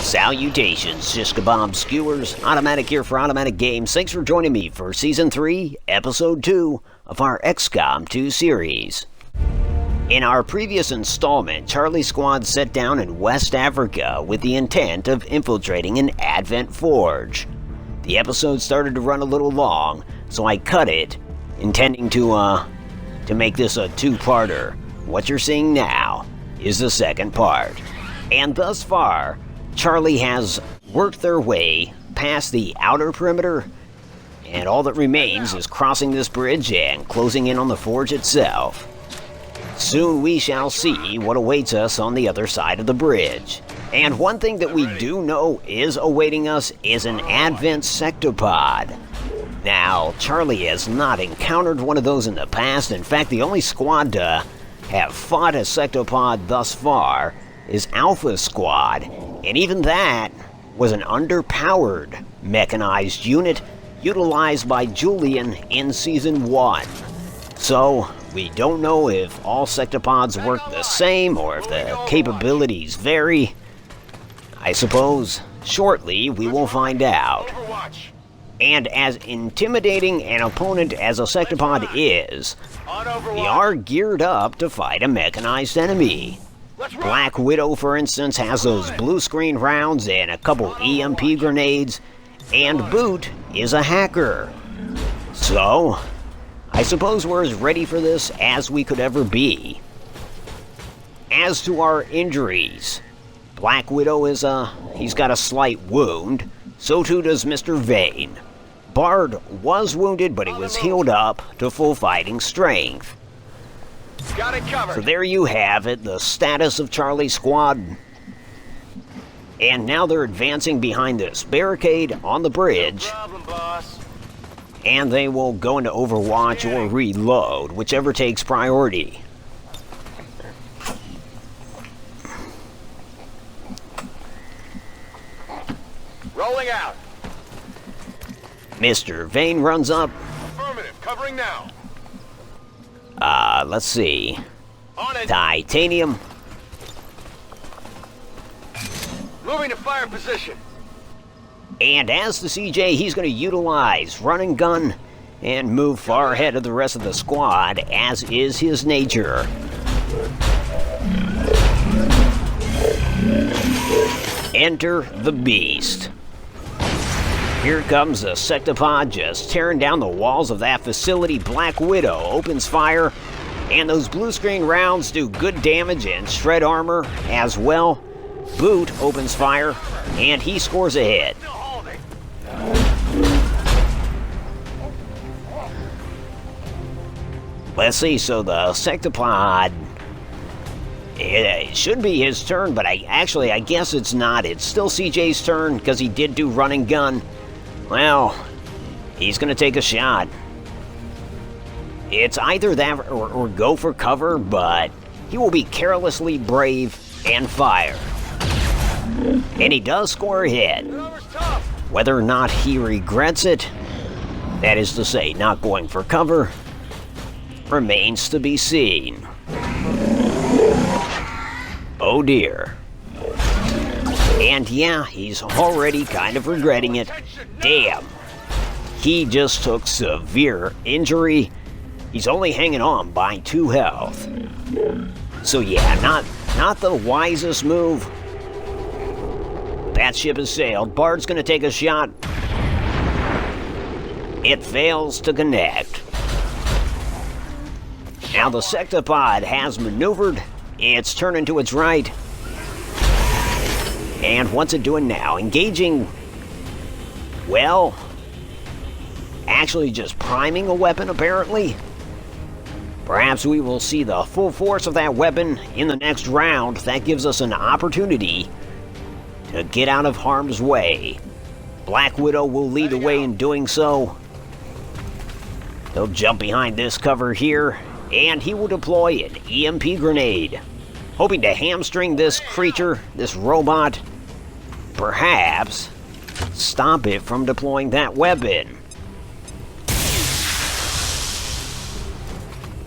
Salutations, Shish-Kebab skewers, Automatic here for Automatic Games. Thanks for joining me for Season 3, Episode 2 of our XCOM 2 series. In our previous installment, Charlie's squad set down in West Africa with the intent of infiltrating an Advent Forge. The episode started to run a little long, so I cut it, intending to make this a two-parter. What you're seeing now is the second part. And thus far, Charlie has worked their way past the outer perimeter, and all that remains is crossing this bridge and closing in on the forge itself. Soon we shall see what awaits us on the other side of the bridge. And one thing that we do know is awaiting us is an Advent sectopod. Now, Charlie has not encountered one of those in the past. In fact, the only squad to have fought a sectopod thus far is Alpha Squad, and even that was an underpowered mechanized unit utilized by Julian in Season 1. So, we don't know if all sectopods work the same or if the capabilities vary. I suppose shortly we will find out. And as intimidating an opponent as a sectopod is, we are geared up to fight a mechanized enemy. Blackwidow, for instance, has those blue screen rounds and a couple EMP grenades, and Boot is a hacker. So, I suppose we're as ready for this as we could ever be. As to our injuries, Blackwidow he's got a slight wound, so too does Mr. Vane. Bard was wounded, but he was healed up to full fighting strength. Got it covered. So there you have it, the status of Charlie's squad. And now they're advancing behind this barricade on the bridge. No problem, boss. And they will go into Overwatch or reload, whichever takes priority. Rolling out. Mr. Vane runs up. Affirmative, covering now. Let's see. On it. Titanium. Moving to fire position. And as the Seejay, he's going to utilize run and gun and move far ahead of the rest of the squad, as is his nature. Enter the Beast. Here comes the sectopod just tearing down the walls of that facility. Blackwidow opens fire, and those blue screen rounds do good damage and shred armor as well. Boot opens fire, and he scores a hit. Let's see, so the sectopod, it should be his turn, but I guess it's not. It's still CJ's turn, because he did do run and gun. Well, he's going to take a shot. It's either that or go for cover, but he will be carelessly brave and fire. And he does score a hit. Whether or not he regrets it, that is to say, not going for cover, remains to be seen. Oh dear. And yeah, he's already kind of regretting it. Damn. He just took severe injury. He's only hanging on by 2 health. So yeah, not the wisest move. That ship has sailed. Bard's gonna take a shot. It fails to connect. Now the sectopod has maneuvered. It's turning to its right. And what's it doing now? Engaging, well, actually just priming a weapon, apparently. Perhaps we will see the full force of that weapon in the next round. That gives us an opportunity to get out of harm's way. Blackwidow will lead the way in doing so. He'll jump behind this cover here, and he will deploy an EMP grenade, hoping to hamstring this creature, this robot, perhaps stop it from deploying that weapon.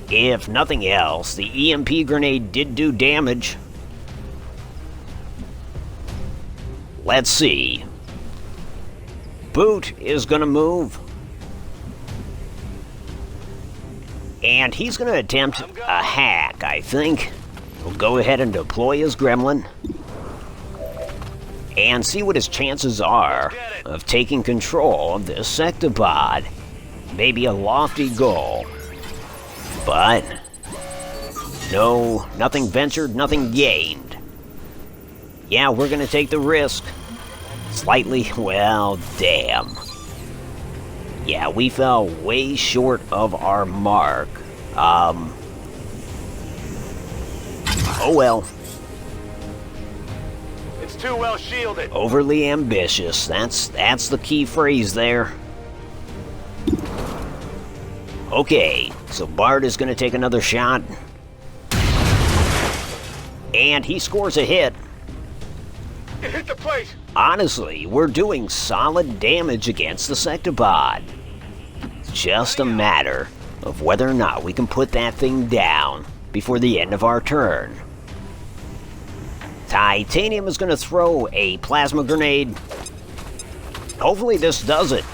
If nothing else, the EMP grenade did do damage. let's see. Boot is gonna move. And he's gonna attempt a hack, I think. We'll go ahead and deploy his gremlin. And see what his chances are of taking control of this sectopod. Maybe a lofty goal. But no, nothing ventured, nothing gained. Yeah, we're gonna take the risk. Slightly, well, damn. Yeah, we fell way short of our mark. Oh well. It's too well shielded. Overly ambitious. That's the key phrase there. Okay, so Bart is gonna take another shot. And he scores a hit. It hit the plate. Honestly, we're doing solid damage against the sectopod. It's just a matter of whether or not we can put that thing down before the end of our turn. Titanium is going to throw a plasma grenade. Hopefully this does it.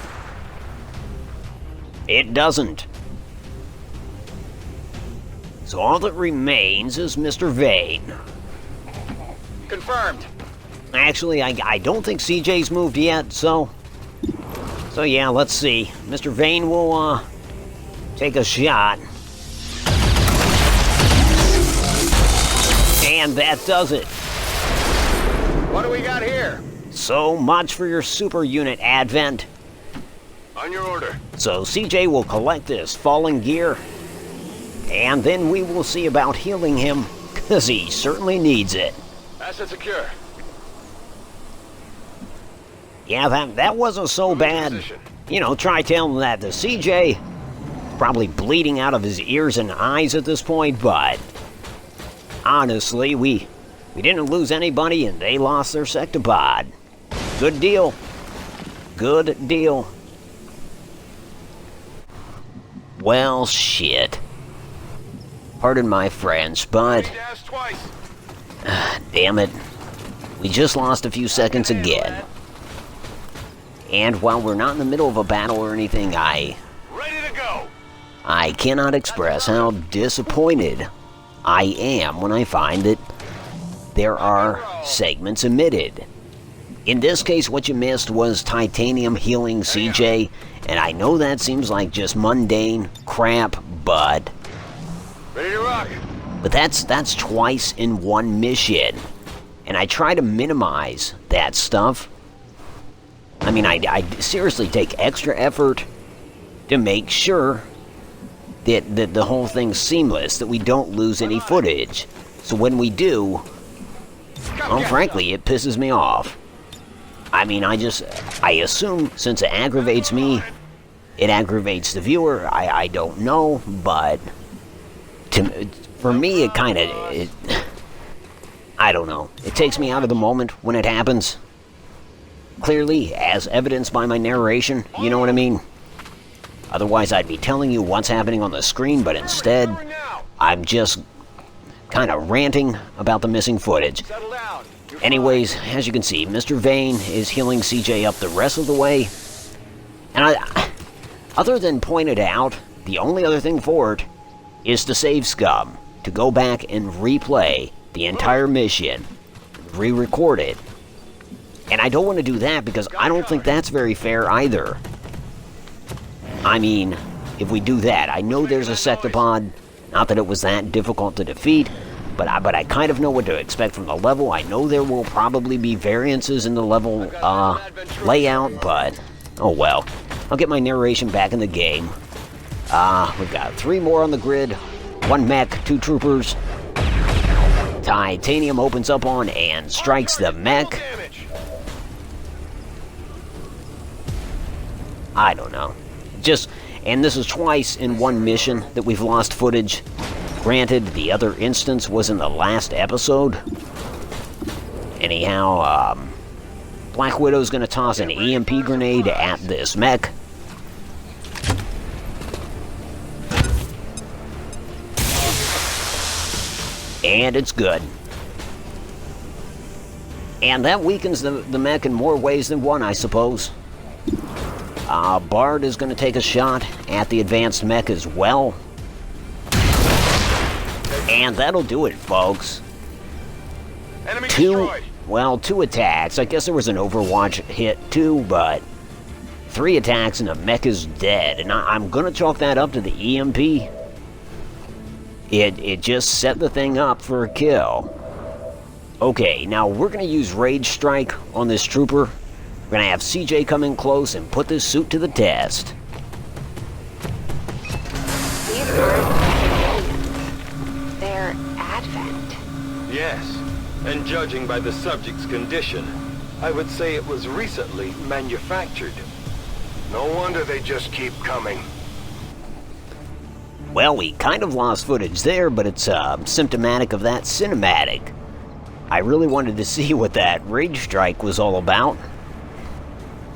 It doesn't. So all that remains is Mr. Vane. Confirmed. Actually, I don't think Seejay's moved yet, so yeah, let's see. Mr. Vane will, take a shot. And that does it. What do we got here? So much for your super unit advent. On your order. So Seejay will collect this fallen gear, and then we will see about healing him, because he certainly needs it. Asset secure. Yeah, that wasn't so bad. You know, try telling that to CJ. Probably bleeding out of his ears and eyes at this point, but honestly, we didn't lose anybody and they lost their sectopod. Good deal. Good deal. Well, shit. Pardon my French, but damn it. We just lost a few seconds again. And while we're not in the middle of a battle or anything, ready to go. I cannot express how disappointed I am when I find that there are segments omitted. In this case, what you missed was Titanium healing CJ, and I know that seems like just mundane crap, but ready to rock. But that's twice in one mission, and I try to minimize that stuff. I mean, I seriously take extra effort to make sure that the whole thing's seamless, that we don't lose any footage. So when we do, well, frankly, it pisses me off. I mean, I assume since it aggravates me, it aggravates the viewer. I don't know, but for me, it kind of, I don't know. It takes me out of the moment when it happens. Clearly, as evidenced by my narration, you know what I mean? Otherwise, I'd be telling you what's happening on the screen, but instead, I'm just kind of ranting about the missing footage. Anyways, as you can see, Mr. Vane is healing CJ up the rest of the way. And other than pointed out, the only other thing for it is to save scum, to go back and replay the entire mission, re-record it. And I don't want to do that because I don't think that's very fair either. I mean, if we do that, I know there's a sectopod, not that it was that difficult to defeat, but I kind of know what to expect from the level. I know there will probably be variances in the level layout, but oh well. I'll get my narration back in the game. We've got 3 more on the grid, 1 mech, 2 troopers. Titanium opens up on and strikes the mech. I don't know. And this is twice in one mission that we've lost footage. Granted, the other instance was in the last episode. Anyhow, Blackwidow's gonna toss an EMP grenade at this mech. And it's good. And that weakens the mech in more ways than one, I suppose. Bard is going to take a shot at the advanced mech as well. And that'll do it, folks. Enemy destroyed. Two attacks. I guess there was an Overwatch hit too, but 3 attacks and a mech is dead. And I'm going to chalk that up to the EMP. It just set the thing up for a kill. Okay, now we're going to use Rage Strike on this trooper. We're going to have Seejay come in close and put this suit to the test. These aren't their advent. Yes, and judging by the subject's condition, I would say it was recently manufactured. No wonder they just keep coming. Well, we kind of lost footage there, but it's symptomatic of that cinematic. I really wanted to see what that Rage Strike was all about.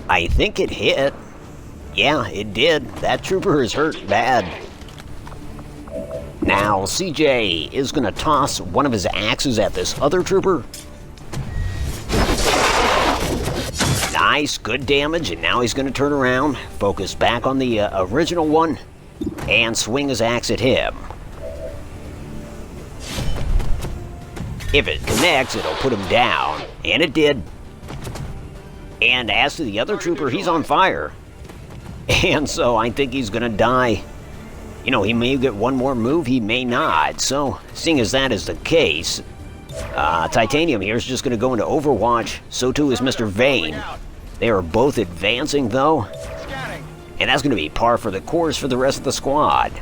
I think it hit. Yeah, it did. That trooper is hurt bad. Now, CJ is going to toss one of his axes at this other trooper. Nice, good damage, and now he's going to turn around, focus back on the original one, and swing his axe at him. If it connects, it'll put him down, and it did. And as to the other trooper, he's on fire. And so I think he's going to die. You know, he may get one more move, he may not. So, seeing as that is the case, Titanium here is just going to go into Overwatch. So too is Mr. Vane. They are both advancing, though. And that's going to be par for the course for the rest of the squad.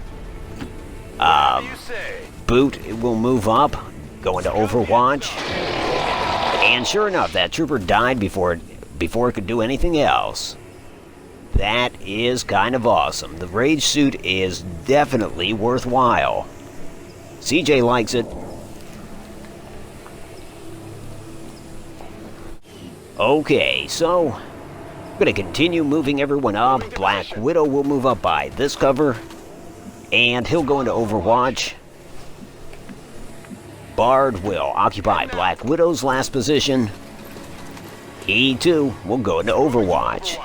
Boot will move up, go into Overwatch. And sure enough, that trooper died before it could do anything else. That is kind of awesome. The Rage suit is definitely worthwhile. CJ likes it. Okay, so I'm going to continue moving everyone up. Blackwidow will move up by this cover, and he'll go into Overwatch. Bard will occupy Blackwidow's last position. He, too, will go into Overwatch.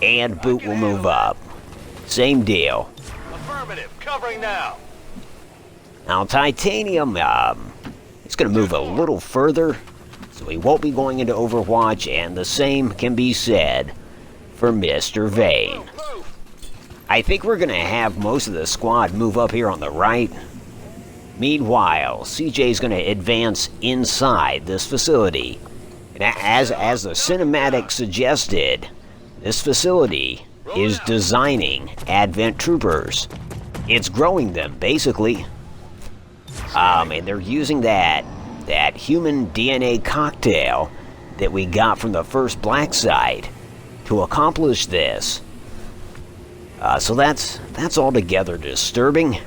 And Boot will move up. Same deal. Affirmative, covering now. Now, Titanium, he's going to move a little further, so he won't be going into Overwatch, and the same can be said for Mr. Vane. I think we're going to have most of the squad move up here on the right. Meanwhile, CJ's going to advance inside this facility. And as the cinematic suggested, this facility is designing Advent troopers. It's growing them, basically. And they're using that human DNA cocktail that we got from the first black site to accomplish this. So that's altogether disturbing.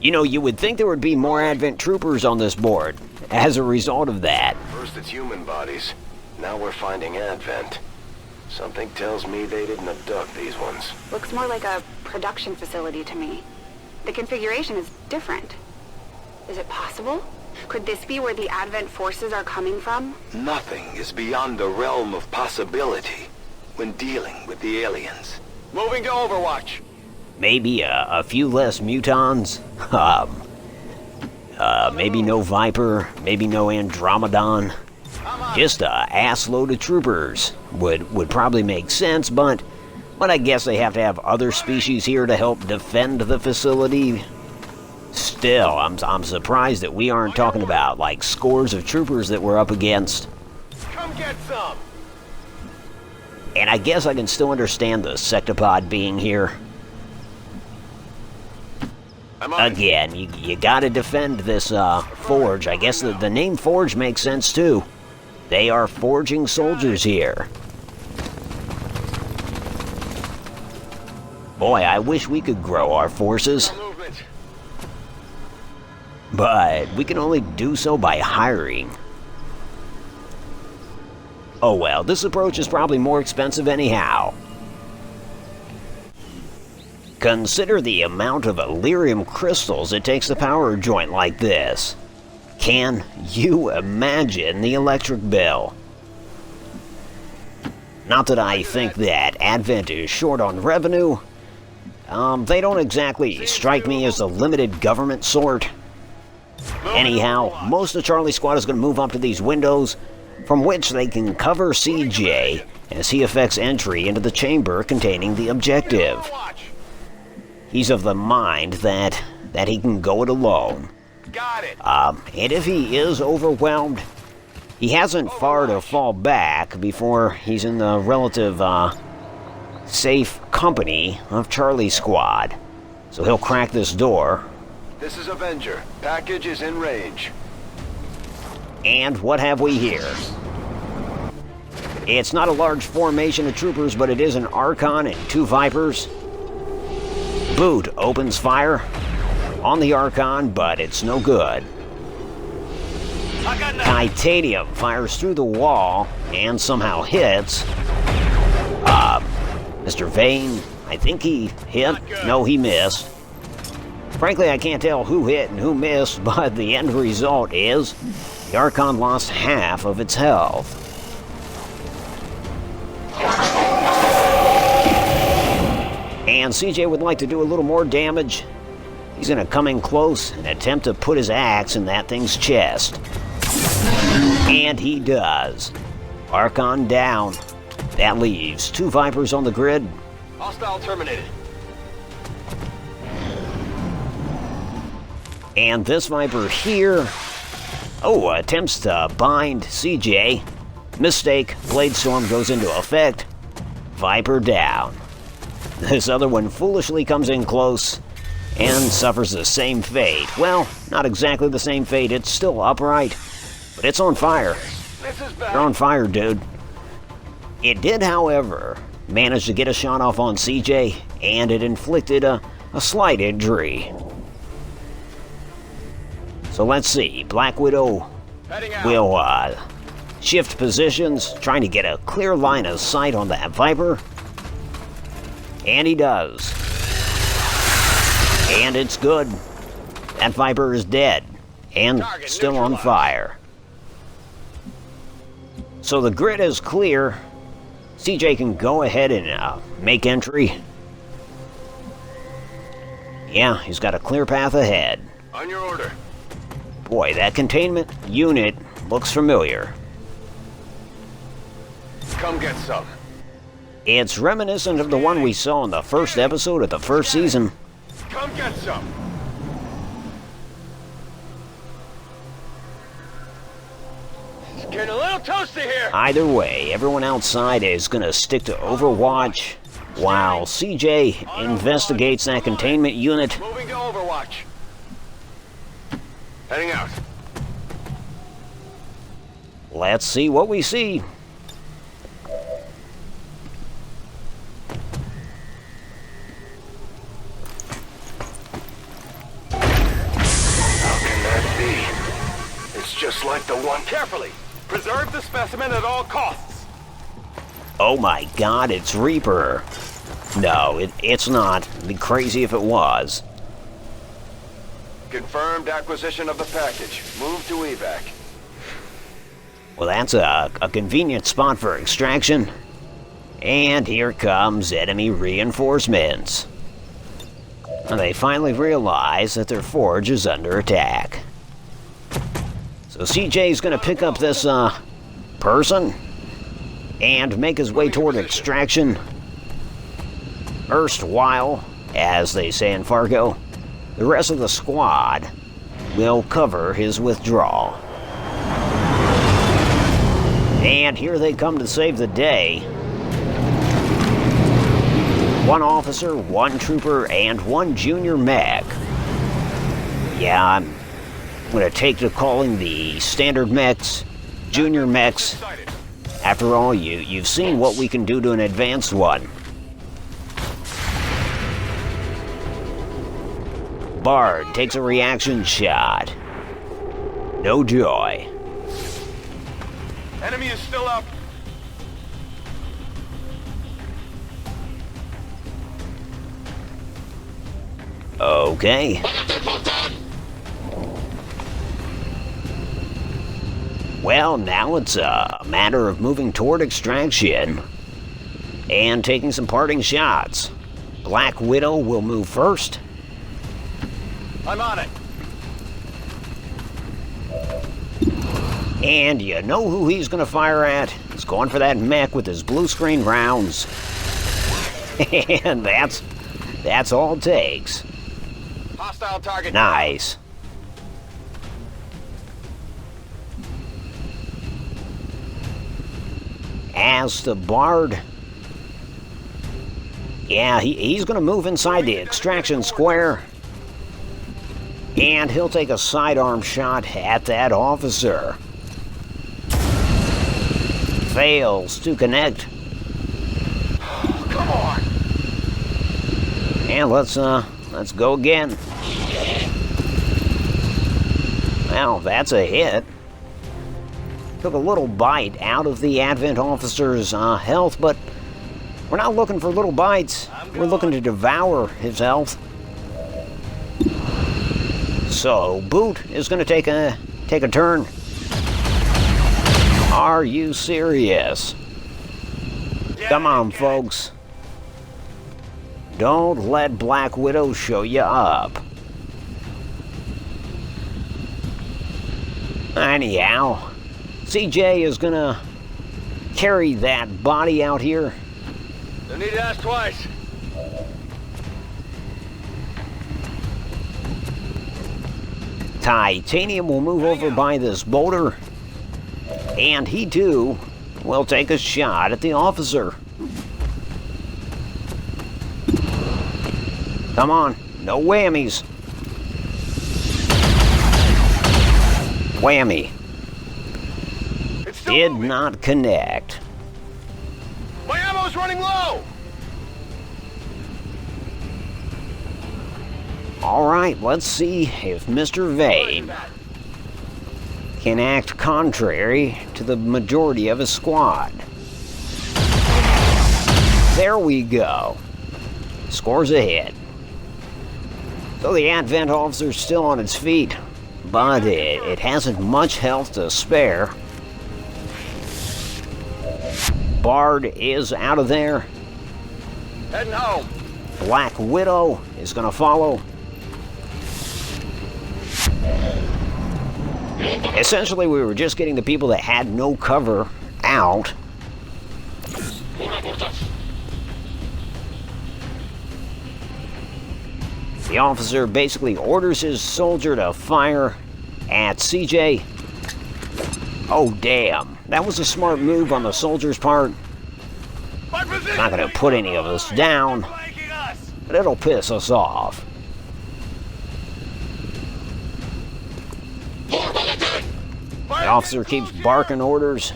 You know, you would think there would be more Advent troopers on this board as a result of that. First it's human bodies. Now we're finding Advent. Something tells me they didn't abduct these ones. Looks more like a production facility to me. The configuration is different. Is it possible? Could this be where the Advent forces are coming from? Nothing is beyond the realm of possibility when dealing with the aliens. Moving to Overwatch. Maybe a few less mutons. Maybe no Viper. Maybe no Andromedon. Just a ass load of troopers would probably make sense, but I guess they have to have other species here to help defend the facility. Still, I'm surprised that we aren't talking about like scores of troopers that we're up against. Come get some. And I guess I can still understand the Sectopod being here. Again, you gotta defend this forge. I guess the name Forge makes sense too. They are forging soldiers here. Boy, I wish we could grow our forces. But we can only do so by hiring. Oh well, this approach is probably more expensive anyhow. Consider the amount of Illyrium crystals it takes to power a joint like this. Can you imagine the electric bill? Not that I think that Advent is short on revenue. They don't exactly strike me as the limited government sort. Anyhow, most of Charlie's squad is going to move up to these windows, from which they can cover Seejay as he effects entry into the chamber containing the objective. He's of the mind that he can go it alone. And if he is overwhelmed, he hasn't far to fall back before he's in the relative safe company of Charlie's squad. So he'll crack this door. This is Avenger. Package is in range. And what have we here? It's not a large formation of troopers, but it is an Archon and 2 Vipers. Boot opens fire on the Archon, but it's no good. Titanium fires through the wall and somehow hits. Mr. Vane, I think he hit. No, he missed. Frankly, I can't tell who hit and who missed, but the end result is the Archon lost half of its health. And Seejay would like to do a little more damage. He's going to come in close and attempt to put his axe in that thing's chest. And he does. Archon down. That leaves 2 Vipers on the grid. Hostile terminated. And this Viper here, attempts to bind Seejay. Mistake, Blade Storm goes into effect. Viper down. This other one foolishly comes in close and suffers the same fate. Well, not exactly the same fate, it's still upright, but it's on fire. You're on fire, dude. It did, however, manage to get a shot off on Seejay, and it inflicted a slight injury. So let's see, Blackwidow will shift positions, trying to get a clear line of sight on that Viper. And he does. And it's good. That Viper is dead, and still on fire. So the grid is clear. Seejay can go ahead and make entry. Yeah, he's got a clear path ahead. On your order. Boy, that containment unit looks familiar. Come get some. It's reminiscent of the one we saw in the first episode of the first season. Come get some. It's getting a little toasty here. Either way, everyone outside is going to stick to Overwatch, while Seejay investigates that containment unit. Moving to Overwatch. Heading out. Let's see what we see. How can that be? It's just like the one. Carefully. Preserve the specimen at all costs. Oh my god, it's Reaper. No, it's not. It'd be crazy if it was. Confirmed acquisition of the package. Move to evac. Well, that's a convenient spot for extraction. And here comes enemy reinforcements. And they finally realize that their forge is under attack. So CJ's gonna pick up this person and make his way toward extraction. Erstwhile, as they say in Fargo, the rest of the squad will cover his withdrawal. And here they come to save the day. 1 officer, 1 trooper, and 1 junior mech. Yeah, I'm gonna take to calling the standard mechs junior mechs. After all, you've seen what we can do to an advanced one. Bard takes a reaction shot. No joy. Enemy is still up. Okay. Well, now it's a matter of moving toward extraction and taking some parting shots. Blackwidow will move first. I'm on it. And you know who he's going to fire at? He's going for that mech with his blue screen rounds. And that's all it takes. Hostile target. Nice. As the Bard, yeah, he's going to move inside the extraction square. And he'll take a sidearm shot at that officer. Fails to connect. Come on. And let's go again. Well, that's a hit. Took a little bite out of the Advent officer's health, but we're not looking for little bites. We're looking to devour his health. So, Boot is going to take a turn. Are you serious? Come on, folks. Don't let Blackwidow show you up. Anyhow, Seejay is gonna carry that body out here. No need to ask twice. Titanium will move over by this boulder, and he too will take a shot at the officer. Come on, no whammies. Whammy. Did not connect. My ammo's running low. All right, let's see if Mr. Vane can act contrary to the majority of his squad. There we go. Scores a hit. So the Advent officer's still on its feet, but it hasn't much health to spare. Bard is out of there. Heading home. Blackwidow is going to follow. Essentially, we were just getting the people that had no cover out. The officer basically orders his soldier to fire at Seejay. Oh, damn. That was a smart move on the soldier's part. Not going to put any of us down, but it'll piss us off. The officer keeps barking orders.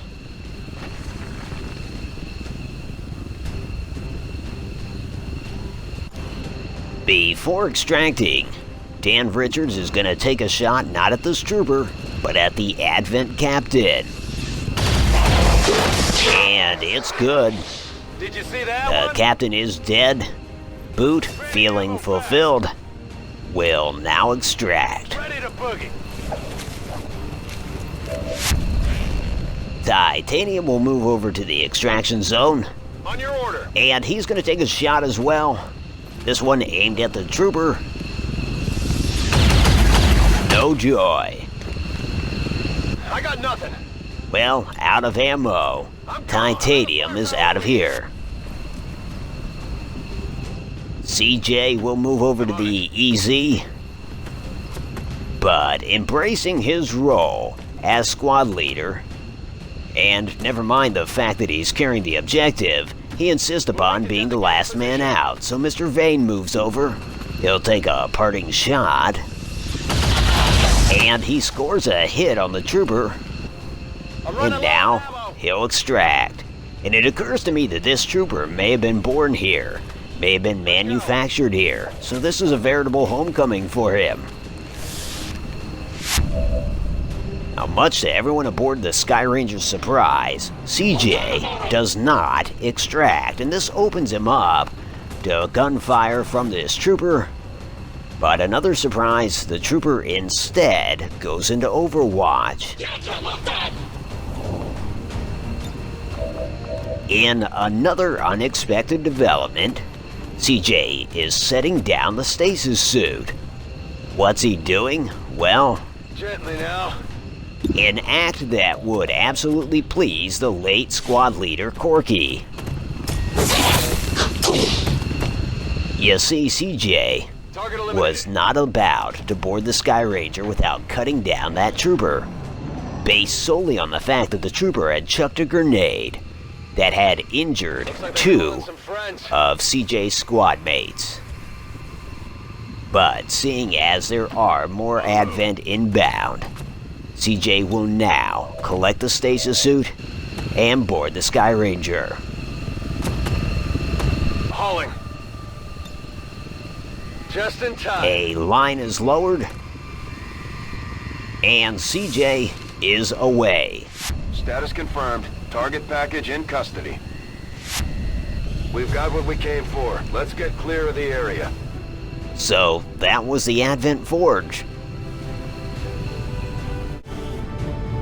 Before extracting, Dan Richards is going to take a shot not at this trooper, but at the Advent captain. And it's good. Did you see that The captain is dead. Boot, feeling fulfilled, will now extract. Ready to boogie. Titanium will move over to the extraction zone. On your order. And he's going to take a shot as well. This one aimed at the trooper. No joy. I got nothing. Well, out of ammo. Titanium is out of here. Seejay will move over to the EZ. But embracing his role as squad leader, and never mind the fact that he's carrying the objective, he insists upon being the last man out. So Mr. Vane moves over. He'll take a parting shot. And he scores a hit on the trooper. And now he'll extract. And it occurs to me that this trooper may have been born here, may have been manufactured here. So this is a veritable homecoming for him. Now, much to everyone aboard the Sky Ranger's surprise, Seejay does not extract, and this opens him up to gunfire from this trooper. But another surprise, the trooper instead goes into Overwatch. In another unexpected development, Seejay is setting down the stasis suit. What's he doing? Well, Gently now. an act that would absolutely please the late squad leader Corky. You see, Seejay Target eliminated. was not about to board the Sky Ranger without cutting down that trooper, based solely on the fact that the trooper had chucked a grenade that had injured Looks like they're two calling some friends. of CJ's squad mates. But seeing as there are more Advent inbound, CJ will now collect the stasis suit and board the Sky Ranger. Hauling. Just in time. A line is lowered, and CJ is away. Status confirmed. Target package in custody. We've got what we came for. Let's get clear of the area. So that was the Advent Forge.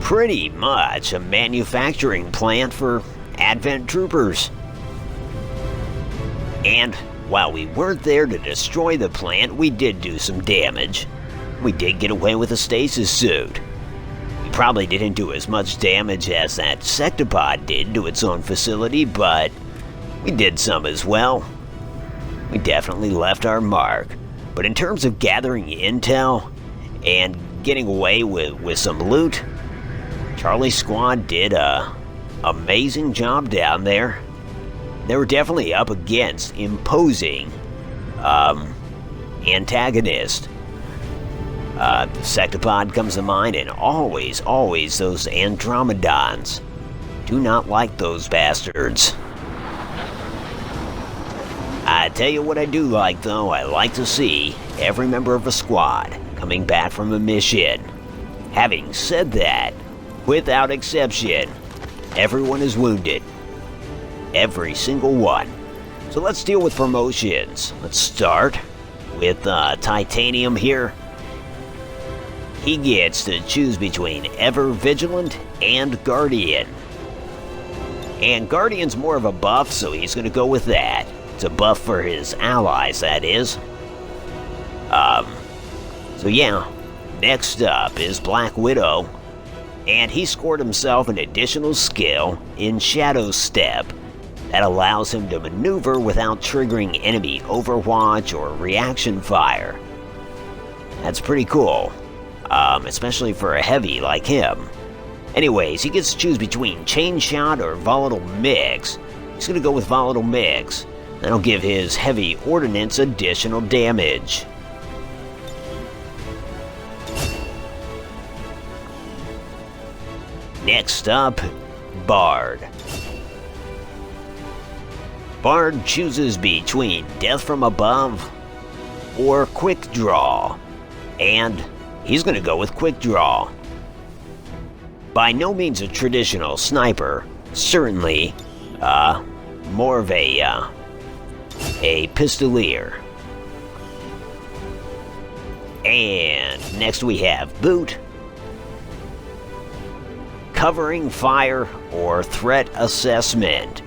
Pretty much a manufacturing plant for Advent troopers. And while we weren't there to destroy the plant, we did do some damage. We did get away with a stasis suit. We probably didn't do as much damage as that sectopod did to its own facility, but we did some as well. We definitely left our mark. But in terms of gathering intel and getting away with some loot, Charlie's squad did a amazing job down there. They were definitely up against imposing antagonist. Sectopod comes to mind, and always those Andromedons. Do not like those bastards. I tell you what I do like, though. I like to see every member of a squad coming back from a mission. Having said that, without exception, everyone is wounded. Every single one. So let's deal with promotions. Let's start with Titanium here. He gets to choose between Ever Vigilant and Guardian. And Guardian's more of a buff, so he's going to go with that. It's a buff for his allies, that is. So yeah, next up is Blackwidow. And he scored himself an additional skill in Shadow Step that allows him to maneuver without triggering enemy overwatch or reaction fire. That's pretty cool, especially for a heavy like him. Anyways, he gets to choose between Chain Shot or Volatile Mix. He's going to go with Volatile Mix. That'll give his heavy ordnance additional damage. Next up, Bard. Bard chooses between Death from Above or Quick Draw, and he's going to go with Quick Draw. By no means a traditional sniper, certainly more of a pistolier. And next we have Boot. Covering Fire or Threat Assessment.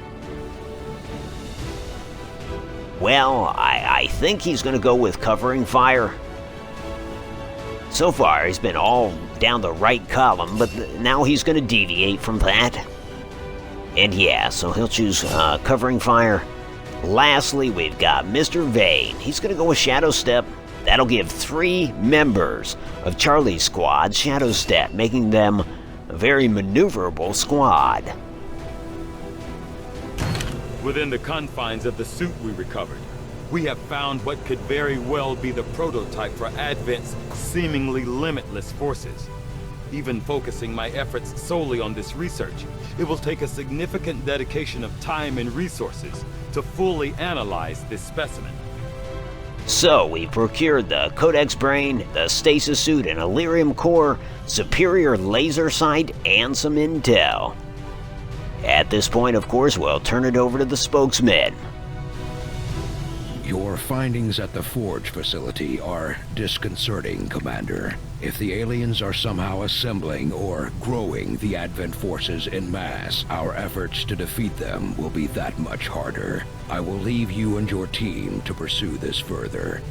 Well, I think he's going to go with Covering Fire. So far, he's been all down the right column, but now he's going to deviate from that. And yeah, so he'll choose Covering Fire. Lastly, we've got Mr. Vane. He's going to go with Shadow Step. That'll give 3 members of Charlie's squad Shadow Step, making them a very maneuverable squad. Within the confines of the suit we recovered, we have found what could very well be the prototype for Advent's seemingly limitless forces. Even focusing my efforts solely on this research, it will take a significant dedication of time and resources to fully analyze this specimen. So we procured the Codex Brain, the Stasis Suit, an Elerium Core, superior laser sight, and some intel. At this point, of course, we'll turn it over to the spokesman. Your findings at the Forge facility are disconcerting, Commander. If the aliens are somehow assembling or growing the Advent forces en masse, our efforts to defeat them will be that much harder. I will leave you and your team to pursue this further.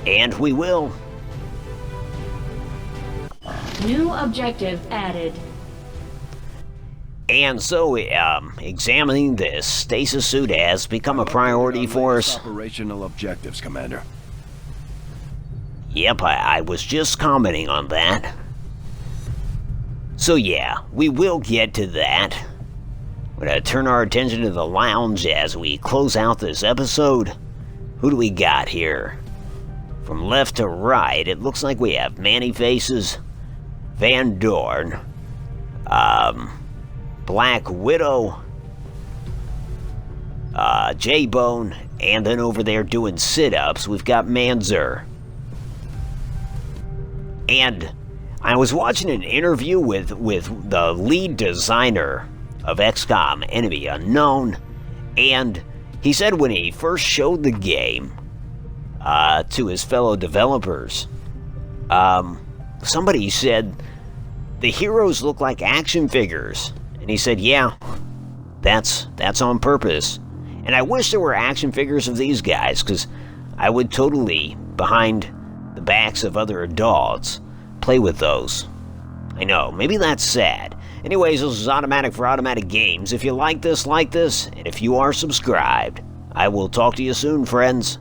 And we will. New objective added. And so, examining this stasis suit has become a priority for us. Operational objectives, Commander. Yep, I was just commenting on that. So yeah, we will get to that. We're gonna turn our attention to the lounge as we close out this episode. Who do we got here? From left to right, it looks like we have Manny Faces, Van Dorn, Blackwidow, J-Bone, and then over there doing sit-ups, we've got Manzer. And I was watching an interview with the lead designer of XCOM, Enemy Unknown, and he said when he first showed the game to his fellow developers, somebody said the heroes look like action figures. And he said, yeah, that's on purpose. And I wish there were action figures of these guys, because I would totally, behind the backs of other adults, play with those. I know, maybe that's sad. Anyways, this is Automatic for Automatic Games. If you like this, and if you are subscribed, I will talk to you soon, friends.